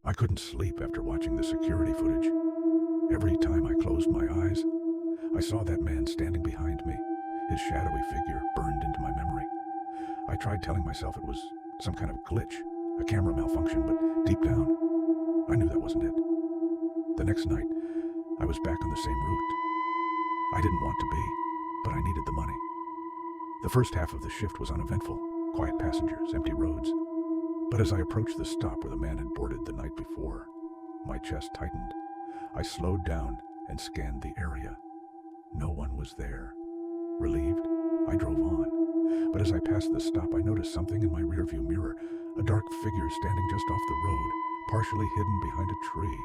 I couldn't sleep after watching the security footage. Every time I closed my eyes, I saw that man standing behind me, his shadowy figure burned into my memory. I tried telling myself it was some kind of glitch, a camera malfunction, but deep down, I knew that wasn't it. The next night, I was back on the same route. I didn't want to be, but I needed the money. The first half of the shift was uneventful, quiet passengers, empty roads. But as I approached the stop where the man had boarded the night before, my chest tightened. I slowed down and scanned the area. No one was there. Relieved, I drove on. But as I passed the stop, I noticed something in my rearview mirror, a dark figure standing just off the road, partially hidden behind a tree.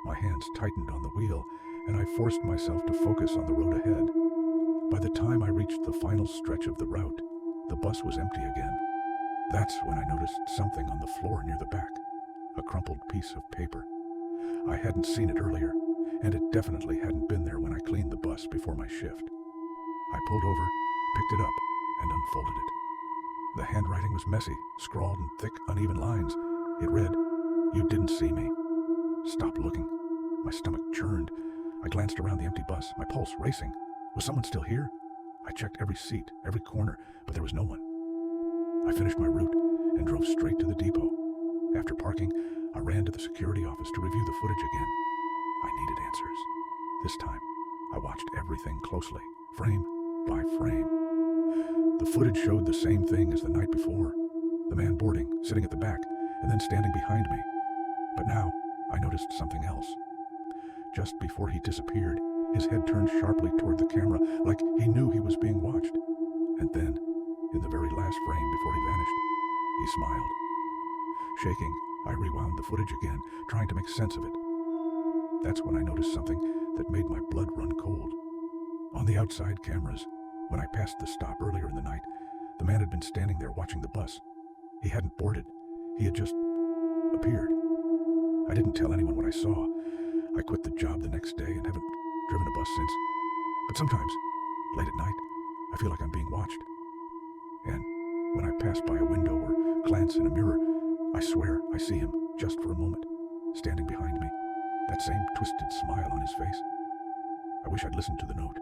My hands tightened on the wheel, and I forced myself to focus on the road ahead. By the time I reached the final stretch of the route, the bus was empty again. That's when I noticed something on the floor near the back, a crumpled piece of paper. I hadn't seen it earlier, and it definitely hadn't been there when I cleaned the bus before my shift. I pulled over, picked it up, and unfolded it. The handwriting was messy, scrawled in thick, uneven lines. It read, "You didn't see me. Stop looking." My stomach churned. I glanced around the empty bus, my pulse racing. Was someone still here? I checked every seat, every corner, but there was no one. I finished my route and drove straight to the depot. After parking, I ran to the security office to review the footage again. I needed answers. This time, I watched everything closely, frame by frame. The footage showed the same thing as the night before. The man boarding, sitting at the back, and then standing behind me. But now, I noticed something else. Just before he disappeared, his head turned sharply toward the camera, like he knew he was being watched. And then, in the very last frame before he vanished, he smiled. Shaking, I rewound the footage again, trying to make sense of it. That's when I noticed something that made my blood run cold. On the outside cameras, when I passed the stop earlier in the night, the man had been standing there watching the bus. He hadn't boarded. He had just appeared. I didn't tell anyone what I saw. I quit the job the next day and haven't driven a bus since. But sometimes, late at night, I feel like I'm being watched. And when I pass by a window or glance in a mirror, I swear I see him, just for a moment, standing behind me, that same twisted smile on his face. I wish I'd listened to the note.